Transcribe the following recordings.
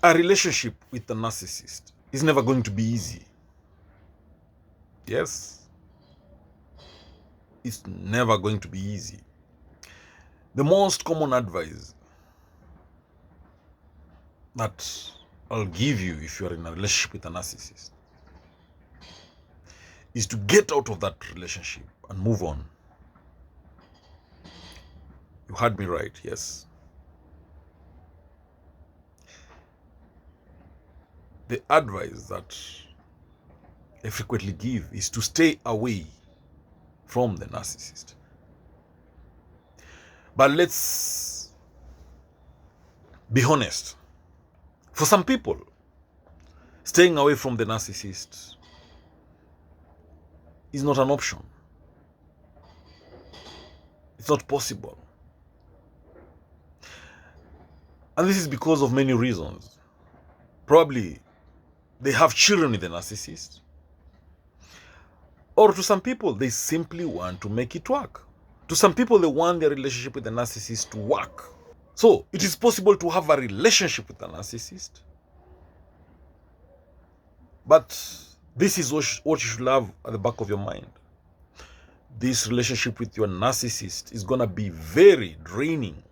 A relationship with a narcissist is never going to be easy. Yes, it's never going to be easy. The most common advice that I'll give you if you're in a relationship with a narcissist is to get out of that relationship and move on. You heard me right, yes. The advice that I frequently give is to stay away from the narcissist. But let's be honest. For some people, staying away from the narcissist is not an option. It's not possible. And this is because of many reasons. Probably they have children with the narcissist. Or to some people, they simply want to make it work. To some people, they want their relationship with the narcissist to work. So it is possible to have a relationship with a narcissist. But this is what you should have at the back of your mind. This relationship with your narcissist is going to be very draining.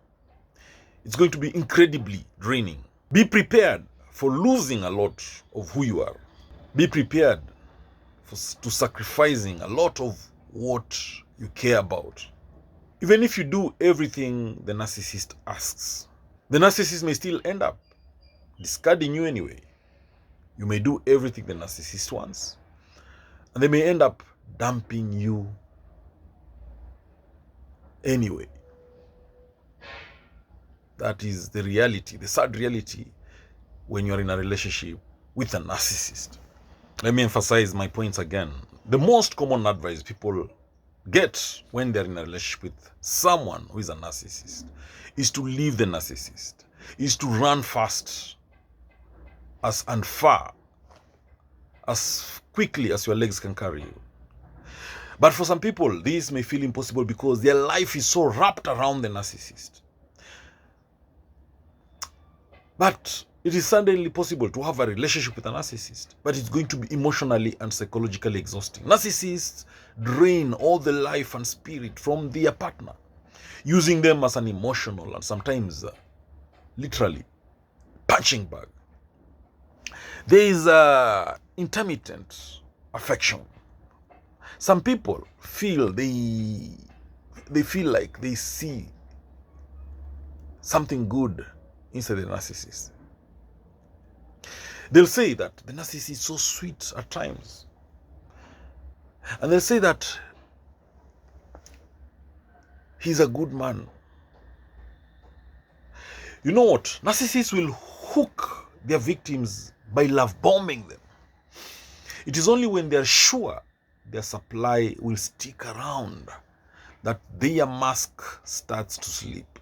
It's going to be incredibly draining. Be prepared for losing a lot of who you are. Be prepared to sacrificing a lot of what you care about. Even if you do everything the narcissist asks, the narcissist may still end up discarding you anyway. You may do everything the narcissist wants, and they may end up dumping you anyway. That is the reality, the sad reality when you're in a relationship with a narcissist. Let me emphasize my points again. The most common advice people get when they're in a relationship with someone who is a narcissist is to leave the narcissist, is to run fast and far, as quickly as your legs can carry you. But for some people, this may feel impossible because their life is so wrapped around the narcissist. But it is certainly possible to have a relationship with a narcissist, but it's going to be emotionally and psychologically exhausting. Narcissists drain all the life and spirit from their partner, using them as an emotional and sometimes literally punching bag. There is intermittent affection. Some people feel they feel like they see something good inside the narcissist. They'll say that the narcissist is so sweet at times. And they'll say that he's a good man. You know what? Narcissists will hook their victims by love bombing them. It is only when they're sure their supply will stick around that their mask starts to slip,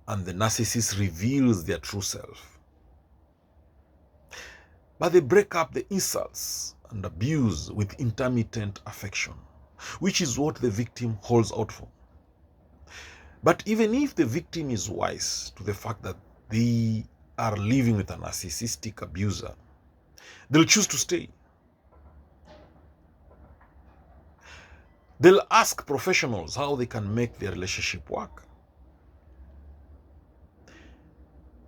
and the narcissist reveals their true self. But they break up the insults and abuse with intermittent affection, which is what the victim holds out for. But even if the victim is wise to the fact that they are living with a narcissistic abuser, they'll choose to stay. They'll ask professionals how they can make their relationship work.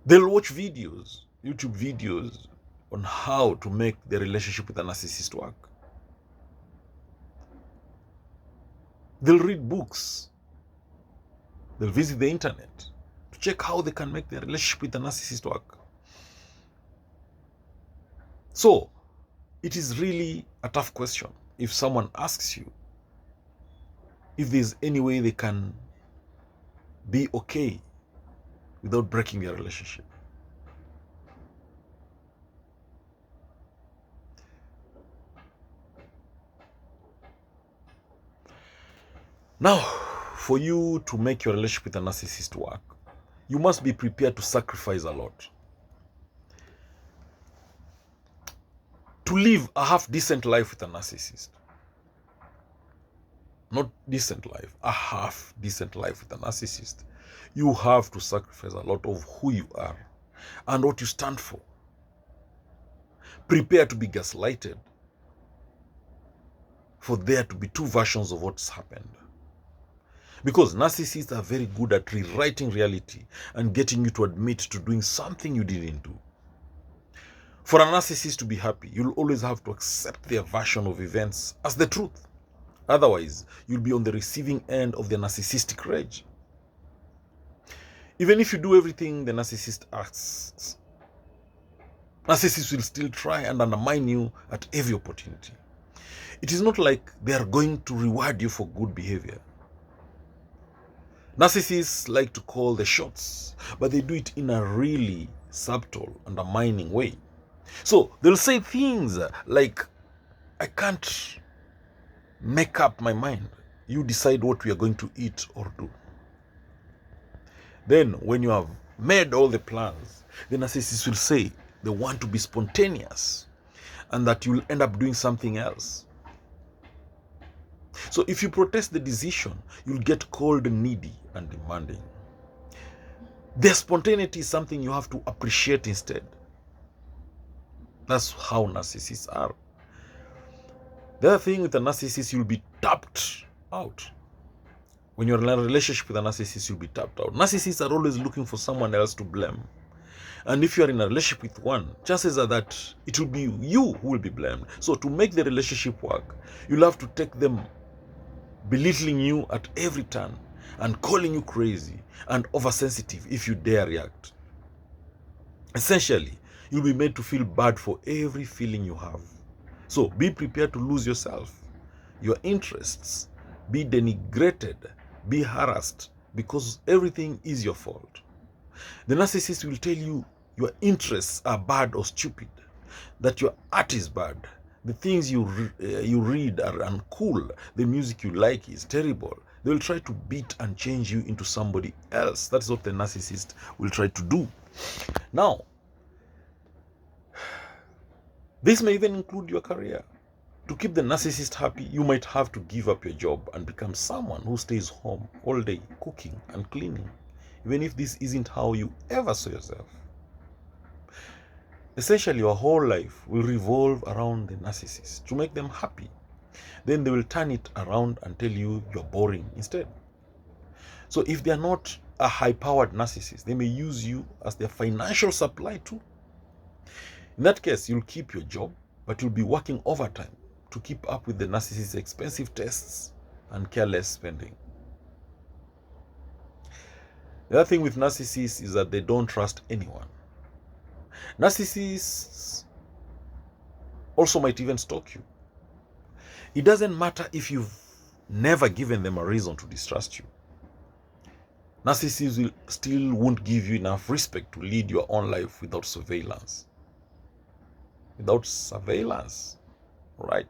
They'll watch videos, YouTube videos, on how to make their relationship with a narcissist work. They'll read books. They'll visit the internet to check how they can make their relationship with a narcissist work. So, it is really a tough question if someone asks you if there's any way they can be okay without breaking their relationship. Now, for you to make your relationship with a narcissist work, you must be prepared to sacrifice a lot. To live a half-decent life with a narcissist. Not decent life, a half-decent life with a narcissist. You have to sacrifice a lot of who you are and what you stand for. Prepare to be gaslighted for there to be two versions of what's happened. Because narcissists are very good at rewriting reality and getting you to admit to doing something you didn't do. For a narcissist to be happy, you'll always have to accept their version of events as the truth. Otherwise, you'll be on the receiving end of their narcissistic rage. Even if you do everything the narcissist asks, narcissists will still try and undermine you at every opportunity. It is not like they are going to reward you for good behavior. Narcissists like to call the shots, but they do it in a really subtle, undermining way. So they'll say things like, I can't make up my mind. You decide what we are going to eat or do. Then when you have made all the plans, the narcissist will say they want to be spontaneous and that you'll end up doing something else. So if you protest the decision, you'll get cold, needy, and demanding. Their spontaneity is something you have to appreciate instead. That's how narcissists are. The other thing with a narcissist, you'll be tapped out. When you're in a relationship with a narcissist, you'll be tapped out. Narcissists are always looking for someone else to blame. And if you're in a relationship with one, chances are that it will be you who will be blamed. So to make the relationship work, you'll have to take them belittling you at every turn and calling you crazy and oversensitive if you dare react. Essentially, you'll be made to feel bad for every feeling you have. So be prepared to lose yourself, your interests, be denigrated, be harassed, because everything is your fault. The narcissist will tell you your interests are bad or stupid, that your art is bad, the things you read are uncool, the music you like is terrible. They will try to beat and change you into somebody else. That's what the narcissist will try to do. Now, this may even include your career. To keep the narcissist happy, you might have to give up your job and become someone who stays home all day cooking and cleaning, even if this isn't how you ever saw yourself. Essentially, your whole life will revolve around the narcissist to make them happy. Then they will turn it around and tell you you're boring instead. So if they are not a high-powered narcissist, they may use you as their financial supply too. In that case, you'll keep your job, but you'll be working overtime to keep up with the narcissist's expensive tastes and careless spending. The other thing with narcissists is that they don't trust anyone. Narcissists also might even stalk you. It doesn't matter if you've never given them a reason to distrust you. Narcissists still won't give you enough respect to lead your own life without surveillance. Without surveillance, right?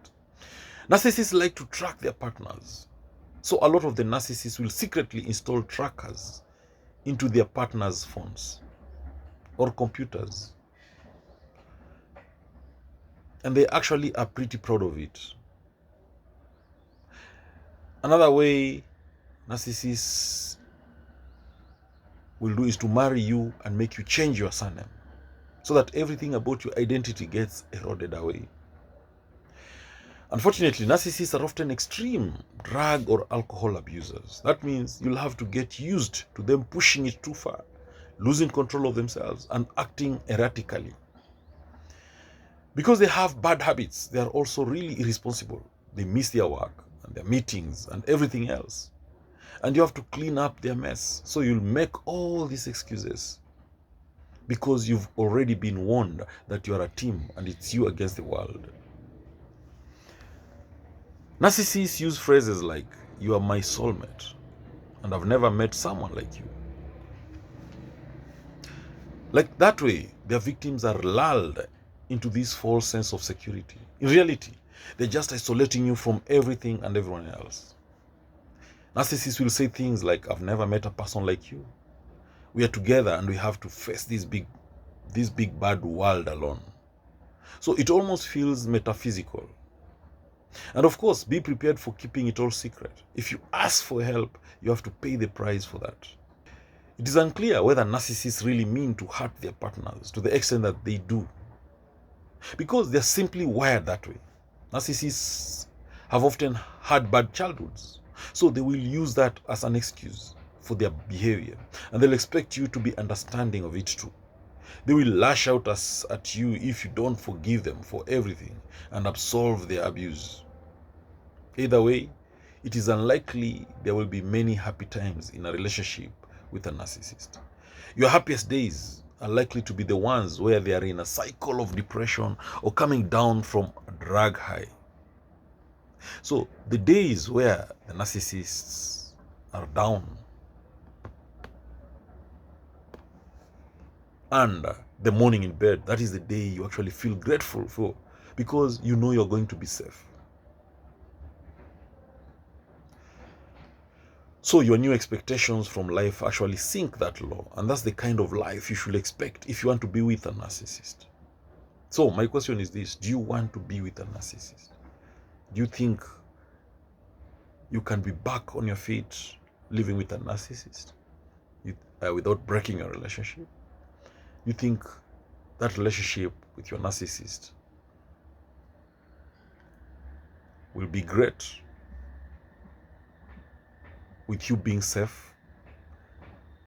Narcissists like to track their partners. So a lot of the narcissists will secretly install trackers into their partners' phones or computers. And they actually are pretty proud of it. Another way narcissists will do is to marry you and make you change your surname so that everything about your identity gets eroded away. Unfortunately, narcissists are often extreme drug or alcohol abusers. That means you'll have to get used to them pushing it too far, losing control of themselves and acting erratically. Because they have bad habits, they are also really irresponsible. They miss their work and their meetings and everything else. And you have to clean up their mess. So you'll make all these excuses because you've already been warned that you are a team and it's you against the world. Narcissists use phrases like, "You are my soulmate, and I've never met someone like you." Like that way, their victims are lulled into this false sense of security. In reality, they're just isolating you from everything and everyone else. Narcissists will say things like, "I've never met a person like you. We are together and we have to face this big bad world alone." So it almost feels metaphysical. And of course, be prepared for keeping it all secret. If you ask for help, you have to pay the price for that. It is unclear whether narcissists really mean to hurt their partners to the extent that they do, because they're simply wired that way. Narcissists have often had bad childhoods, so they will use that as an excuse for their behavior, and they'll expect you to be understanding of it too. They will lash out at you if you don't forgive them for everything and absolve their abuse. Either way, it is unlikely there will be many happy times in a relationship with a narcissist. Your happiest days are likely to be the ones where they are in a cycle of depression or coming down from a drag high. So the days where the narcissists are down and the morning in bed, that is the day you actually feel grateful for, because you know you're going to be safe. So your new expectations from life actually sink that low, and that's the kind of life you should expect if you want to be with a narcissist. So my question is this: do you want to be with a narcissist? Do you think you can be back on your feet living with a narcissist without breaking your relationship? You think that relationship with your narcissist will be great with you being safe